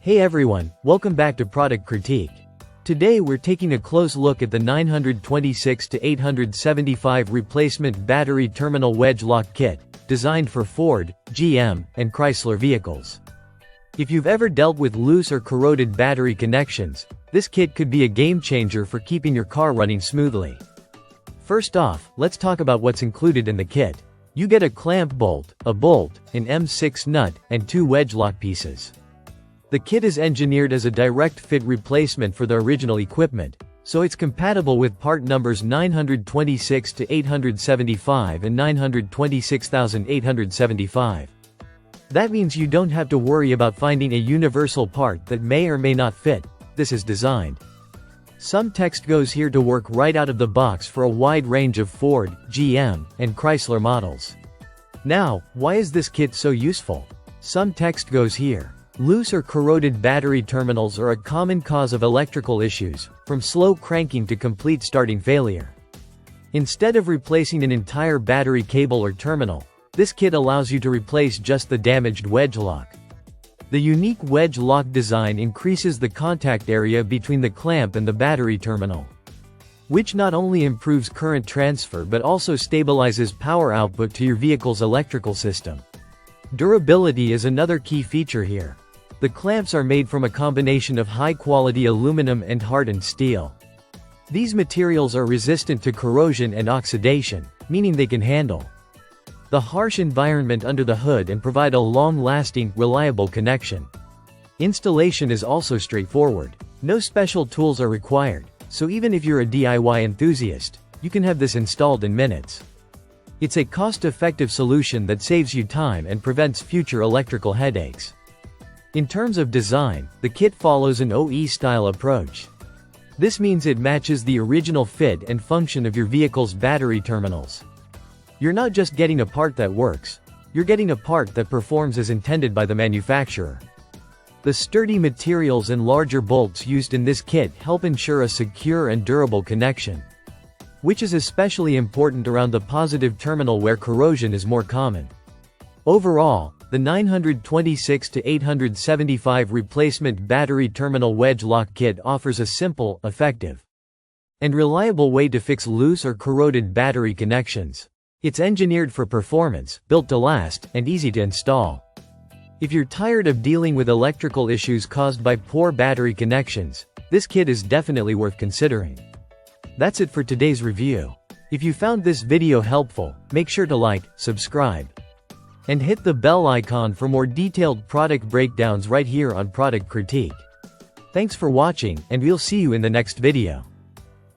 Hey everyone, welcome back to Product Critique. Today we're taking a close look at the 926 to 875 replacement battery terminal wedge lock kit, designed for Ford, GM, and Chrysler vehicles. If you've ever dealt with loose or corroded battery connections, this kit could be a game changer for keeping your car running smoothly. First off, let's talk about what's included in the kit. You get a clamp bolt, an M6 nut, and 2 wedge lock pieces. The kit is engineered as a direct fit replacement for the original equipment, so it's compatible with part numbers 926 to 875 and 926,875. That means you don't have to worry about finding a universal part that may or may not fit. This is designed. Some text goes here to work right out of the box for a wide range of Ford, GM, and Chrysler models. Now, why is this kit so useful? Some text goes here. Loose or corroded battery terminals are a common cause of electrical issues, from slow cranking to complete starting failure. Instead of replacing an entire battery cable or terminal, this kit allows you to replace just the damaged wedge lock. The unique wedge lock design increases the contact area between the clamp and the battery terminal, which not only improves current transfer but also stabilizes power output to your vehicle's electrical system. Durability is another key feature here. The clamps are made from a combination of high-quality aluminum and hardened steel. These materials are resistant to corrosion and oxidation, meaning they can handle the harsh environment under the hood and provide a long-lasting, reliable connection. Installation is also straightforward. No special tools are required, so even if you're a DIY enthusiast, you can have this installed in minutes. It's a cost-effective solution that saves you time and prevents future electrical headaches. In terms of design, the kit follows an OE-style approach. This means it matches the original fit and function of your vehicle's battery terminals. You're not just getting a part that works, you're getting a part that performs as intended by the manufacturer. The sturdy materials and larger bolts used in this kit help ensure a secure and durable connection, which is especially important around the positive terminal where corrosion is more common. Overall, the 926 to 875 replacement battery terminal wedge lock kit offers a simple, effective, and reliable way to fix loose or corroded battery connections. It's engineered for performance, built to last, and easy to install. If you're tired of dealing with electrical issues caused by poor battery connections, this kit is definitely worth considering. That's it for today's review. If you found this video helpful, make sure to like, subscribe, and hit the bell icon for more detailed product breakdowns right here on Product Critique. Thanks for watching, and we'll see you in the next video.